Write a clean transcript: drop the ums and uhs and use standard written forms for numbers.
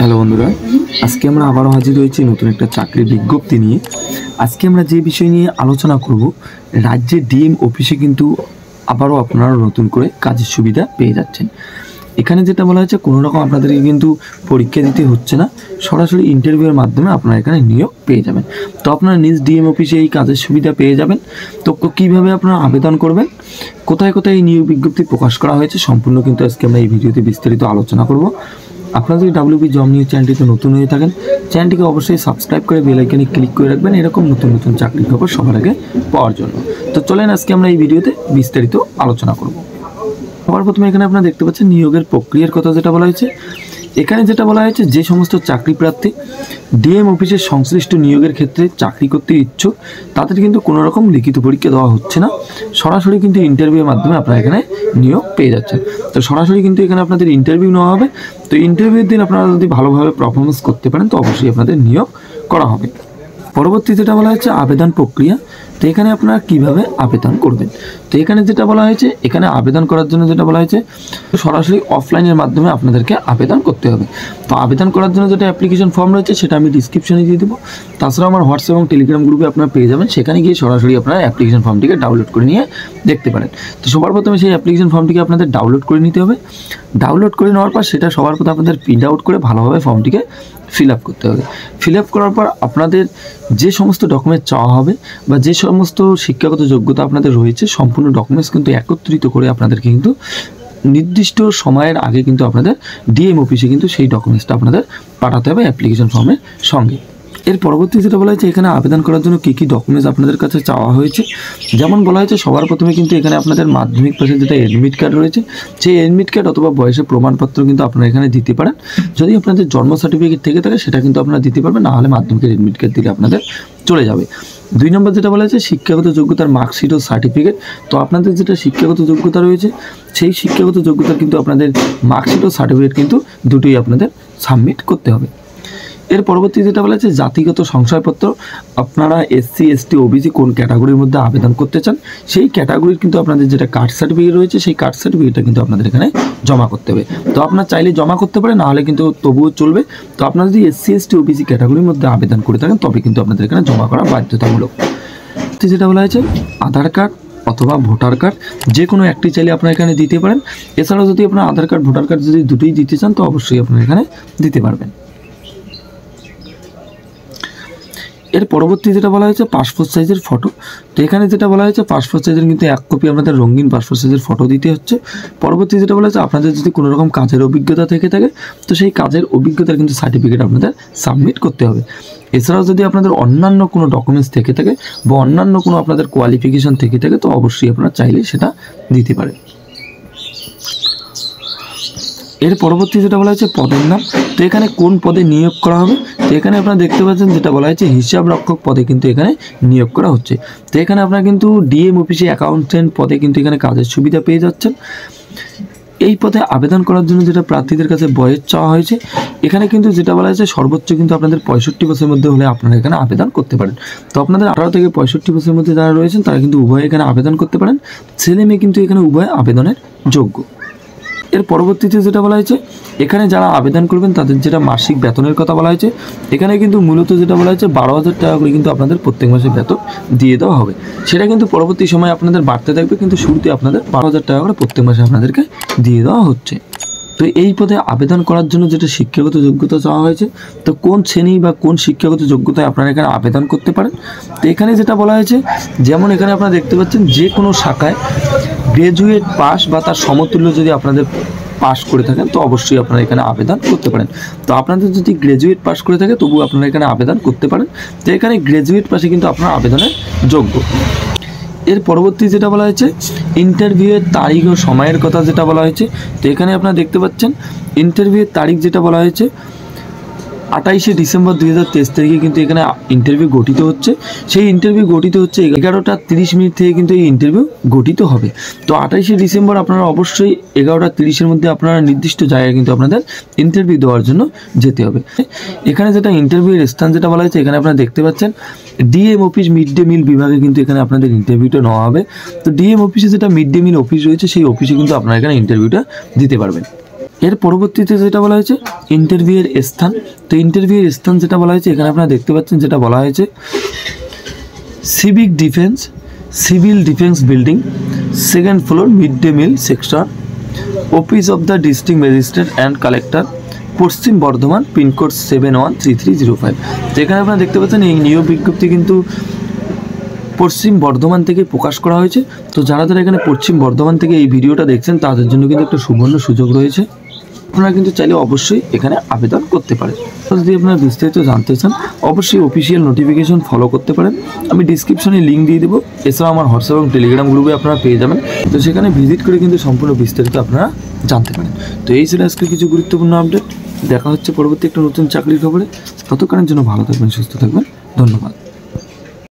Hello বন্ধুরা, আজকে আমরা আবারও হাজির হয়েছি নতুন একটা চাকরির বিজ্ঞপ্তি নিয়ে। আজকে আমরা যে বিষয় নিয়ে আলোচনা করব, রাজ্যের ডিএম অফিসে কিন্তু আবারও আপনারা নতুন করে কাজের সুবিধা পেয়ে যাচ্ছেন। এখানে যেটা বলা হয়েছে, কোনো রকম আপনাদেরকে কিন্তু পরীক্ষা দিতে হচ্ছে না, সরাসরি ইন্টারভিউয়ের মাধ্যমে আপনারা এখানে নিয়োগ পেয়ে যাবেন। তো আপনারা নিজ ডিএম অফিসে এই কাজের সুবিধা পেয়ে যাবেন। তো কীভাবে আপনারা আবেদন করবেন, কোথায় কোথায় এই নিয়োগ বিজ্ঞপ্তি প্রকাশ করা হয়েছে, সম্পূর্ণ কিন্তু আজকে আমরা এই ভিডিওতে বিস্তারিত আলোচনা করব। আপনারা যদি ডাব্লিউবি জব নিউজ চ্যানেলটিতে নতুন হয়ে থাকেন, চ্যানেলটিকে অবশ্যই সাবস্ক্রাইব করে বেল আইকনে ক্লিক করে রাখবেন এরকম নতুন নতুন চাকরির খবর সবার আগে পাওয়ার জন্য। তো চলেন আজকে আমরা এই ভিডিওতে বিস্তারিত আলোচনা করব। সবার প্রথমে এখানে আপনারা দেখতে পাচ্ছেন নিয়োগের প্রক্রিয়ার কথা যেটা বলা হয়েছে। এখানে যেটা বলা হয়েছে, যে সমস্ত চাকরি প্রার্থী ডিএম অফিসের সংশ্লিষ্ট নিয়োগের ক্ষেত্রে চাকরি করতে ইচ্ছুক, তাদের কিন্তু কোনো রকম লিখিত পরীক্ষা দেওয়া হচ্ছে না, সরাসরি কিন্তু ইন্টারভিউয়ের মাধ্যমে আপনারা এখানে নিয়োগ পেয়ে যাচ্ছেন। তো সরাসরি কিন্তু এখানে আপনাদের ইন্টারভিউ নেওয়া হবে। তো ইন্টারভিউর দিন আপনারা যদি ভালোভাবে পারফরমেন্স করতে পারেন, তো অবশ্যই আপনাদের নিয়োগ করা হবে। পরবর্তী যেটা বলা হয়েছে আবেদন প্রক্রিয়া। তো এখানে আপনারা কিভাবে আবেদন করবেন, তো এখানে যেটা বলা হয়েছে, এখানে আবেদন করার জন্য যেটা বলা হয়েছে, সরাসরি অফলাইনের মাধ্যমে আপনাদেরকে আবেদন করতে হবে। তো আবেদন করার জন্য যেটা অ্যাপ্লিকেশন ফর্ম রয়েছে, সেটা আমি ডিসক্রিপশনে দিয়ে দেবো। তাছাড়া আমার হোয়াটসঅ্যাপ এবং টেলিগ্রাম গ্রুপে আপনারা পেয়ে যাবেন, সেখানে গিয়ে সরাসরি আপনারা অ্যাপ্লিকেশন ফর্মটিকে ডাউনলোড করে নিয়ে দেখতে পারেন। তো সবার প্রথমে সেই অ্যাপ্লিকেশন ফর্মটিকে আপনাদের ডাউনলোড করে নিতে হবে। ডাউনলোড করে নেওয়ার পর সেটা সবার প্রথমে আপনাদের প্রিন্ট আউট করে ভালোভাবে ফর্মটিকে ফিল আপ করতে হবে। ফিল আপ করার পর আপনাদের যে সমস্ত ডকুমেন্ট চাওয়া হবে বা যে সমস্ত শিক্ষাগত যোগ্যতা আপনাদের রয়েছে, সম্পূর্ণ ডকুমেন্টস কিন্তু একত্রিত করে আপনাদেরকে কিন্তু নির্দিষ্ট সময়ের আগে কিন্তু আপনাদের ডিএম অফিসে কিন্তু সেই ডকুমেন্টসটা আপনাদের পাঠাতে হবে অ্যাপ্লিকেশন ফর্মের সঙ্গে। এর পরবর্তী যেটা বলা হয়েছে, এখানে আবেদন করার জন্য কী কী ডকুমেন্টস আপনাদের কাছে চাওয়া হয়েছে, যেমন বলা হয়েছে সবার প্রথমে কিন্তু এখানে আপনাদের মাধ্যমিক পাশের যেটা এডমিট কার্ড রয়েছে, সেই এডমিট কার্ড অথবা বয়সের প্রমাণপত্র কিন্তু আপনারা এখানে দিতে পারেন। যদি আপনাদের জন্ম সার্টিফিকেট থেকে থাকে সেটা কিন্তু আপনারা দিতে পারবেন, না হলে মাধ্যমিকের এডমিট কার্ড দিলে আপনাদের চলে যাবে। 2 নম্বর যেটা বলা হয়েছে শিক্ষাগত যোগ্যতার মার্কশিট ও সার্টিফিকেট। তো আপনাদের যেটা শিক্ষাগত যোগ্যতা রয়েছে, সেই শিক্ষাগত যোগ্যতার কিন্তু আপনাদের মার্কশিট ও সার্টিফিকেট কিন্তু দুটোই আপনাদের সাবমিট করতে হবে। এর পরবর্তী যেটা বলা হচ্ছে জাতিগত শংসাপত্র। আপনারা এসসি, এসটি, ওবিসি কোন ক্যাটাগরির মধ্যে আবেদন করতে চান, সেই ক্যাটাগরির কিন্তু আপনাদের যেটা কাস্ট সার্টিফিকেট রয়েছে, সেই কাস্ট সার্টিফিকেটটা কিন্তু আপনাদের এখানে জমা করতে হবে। তো আপনারা চাইলে জমা করতে পারেন, নাহলে কিন্তু তবুও চলবে। তো আপনারা যদি এসসি, এসটি, ওবিসি ক্যাটাগরির মধ্যে আবেদন করে থাকেন, তবে কিন্তু আপনাদের এখানে জমা করা বাধ্যতামূলক। যেটা বলা হয়েছে আধার কার্ড অথবা ভোটার কার্ড, যে কোনো একটি চাইলে আপনারা এখানে দিতে পারেন। এছাড়াও যদি আপনার আধার কার্ড, ভোটার কার্ড যদি দুটোই দিতে চান, তো অবশ্যই আপনারা এখানে দিতে পারবেন। এর পরবর্তী যেটা বলা হয়েছে পাসপোর্ট সাইজের ফটো। তো এখানে যেটা বলা হয়েছে পাসপোর্ট সাইজের কিন্তু 1 কপি আপনাদের রঙিন পাসপোর্ট সাইজের ফটো দিতে হচ্ছে। পরবর্তী যেটা বলা হয়েছে, আপনাদের যদি কোনো রকম কাজের অভিজ্ঞতা থেকে থাকে, তো সেই কাজের অভিজ্ঞতার কিন্তু সার্টিফিকেট আপনাদের সাবমিট করতে হবে। এছাড়াও যদি আপনাদের অন্যান্য কোনো ডকুমেন্টস থেকে থাকে বা অন্যান্য কোনো আপনাদের কোয়ালিফিকেশান থেকে থাকে, তো অবশ্যই আপনারা চাইলে সেটা দিতে পারেন। এর পরবর্তী যেটা বলা হয়েছে পদের নাম। তো এখানে কোন পদে নিয়োগ করা হবে, তো এখানে আপনারা দেখতে পাচ্ছেন যেটা বলা হয়েছে হিসাব রক্ষক পদে কিন্তু এখানে নিয়োগ করা হচ্ছে। তো এখানে আপনারা কিন্তু ডিএম অফিসে অ্যাকাউন্টেন্ট পদে কিন্তু এখানে কাজের সুবিধা পেয়ে যাচ্ছেন। এই পদে আবেদন করার জন্য যেটা প্রার্থীদের কাছে বয়স চাওয়া হয়েছে, এখানে কিন্তু যেটা বলা হয়েছে সর্বোচ্চ কিন্তু আপনাদের 65 বছরের মধ্যে হলে আপনারা এখানে আবেদন করতে পারেন। তো আপনাদের 18 থেকে 65 বছরের মধ্যে যারা রয়েছেন, তারা কিন্তু উভয়ে এখানে আবেদন করতে পারেন। ছেলে মেয়ে কিন্তু এখানে উভয় আবেদনের যোগ্য। এর পরবর্তীতে যেটা বলা হয়েছে, এখানে যারা আবেদন করবেন তাদের যেটা মাসিক বেতনের কথা বলা হয়েছে, এখানে কিন্তু মূলত যেটা বলা হয়েছে 12,000 টাকা করে কিন্তু আপনাদের প্রত্যেক মাসে বেতন দিয়ে দেওয়া হবে। সেটা কিন্তু পরবর্তী সময় আপনাদের বাড়তে থাকবে, কিন্তু শুরুতে আপনাদের 12,000 টাকা করে প্রত্যেক মাসে আপনাদেরকে দিয়ে দেওয়া হচ্ছে। তো এই পদে আবেদন করার জন্য যেটা শিক্ষাগত যোগ্যতা চাওয়া হয়েছে, তো কোন শ্রেণী বা কোন শিক্ষাগত যোগ্যতায় আপনারা এখানে আবেদন করতে পারেন। তো এখানে যেটা বলা হয়েছে, যেমন এখানে আপনারা দেখতে পাচ্ছেন যে কোনো শাখায় গ্র্যাজুয়েট পাস বা তার সমতুল্য যদি আপনাদের পাস করে থাকেন, তো অবশ্যই আপনারা এখানে আবেদন করতে পারেন। তো আপনাদের যদি গ্র্যাজুয়েট পাস করে থাকে, তবু আপনারা এখানে আবেদন করতে পারেন। তো এখানে গ্র্যাজুয়েট পাসে কিন্তু আপনার আবেদনের যোগ্য। এর পরবর্তী যেটা বলা হয়েছে ইন্টারভিউয়ের তারিখ ও সময়ের কথা যেটা বলা হয়েছে। তো এখানে আপনারা দেখতে পাচ্ছেন ইন্টারভিউয়ের তারিখ যেটা বলা হয়েছে 28শে ডিসেম্বর 2023 তারিখে কিন্তু এখানে ইন্টারভিউ গঠিত হচ্ছে। সেই ইন্টারভিউ গঠিত হচ্ছে 11টা 30 থেকে কিন্তু এই ইন্টারভিউ গঠিত হবে। তো 28শে ডিসেম্বর আপনারা অবশ্যই 11টা 30-এর মধ্যে আপনারা নির্দিষ্ট জায়গায় কিন্তু আপনাদের ইন্টারভিউ দেওয়ার জন্য যেতে হবে। এখানে যেটা ইন্টারভিউয়ের স্থান যেটা বলা হয়েছে, এখানে আপনারা দেখতে পাচ্ছেন DM office mid day meal বিভাগে কিন্তু এখানে আপনাদের ইন্টারভিউটা নেওয়া হবে। তো ডিএম অফিসে যেটা মিড ডে মিল অফিস রয়েছে, সেই অফিসে কিন্তু আপনারা এখানে ইন্টারভিউটা দিতে পারবেন। এর পরবর্তীতে যেটা বলা হয়েছে ইন্টারভিউয়ের স্থান। তো ইন্টারভিউয়ের স্থান যেটা বলা হয়েছে এখানে আপনারা দেখতে পাচ্ছেন, যেটা বলা হয়েছে civil defence building, 2nd floor, mid day meal sector, office of the district magistrate and collector, Paschim Bardhaman, pin code 713305। তো এখানে আপনারা দেখতে পাচ্ছেন এই নিয়োগ বিজ্ঞপ্তি কিন্তু পশ্চিম বর্ধমান থেকে প্রকাশ করা হয়েছে। তো যারা এখানে পশ্চিম বর্ধমান থেকে এই ভিডিওটা দেখছেন তাদের জন্য কিন্তু একটা সুবর্ণ সুযোগ রয়েছে, আপনারা কিন্তু চাইলে অবশ্যই এখানে আবেদন করতে পারেন। তো যদি আপনারা বিস্তারিত জানতে চান অবশ্যই অফিসিয়াল নোটিফিকেশন ফলো করতে পারেন, আমি ডিসক্রিপশনে লিঙ্ক দিয়ে দেবো। এছাড়াও আমার হোয়াটসঅ্যাপ এবং টেলিগ্রাম গ্রুপে আপনারা পেয়ে যাবেন, তো সেখানে ভিজিট করে কিন্তু সম্পূর্ণ বিস্তারিত আপনারা জানতে পারেন। তো এই ছিল আজকে কিছু গুরুত্বপূর্ণ আপডেট। দেখা হচ্ছে পরবর্তী একটা নতুন চাকরির খবরে। ততক্ষণের জন্য ভালো থাকবেন, সুস্থ থাকবেন, ধন্যবাদ।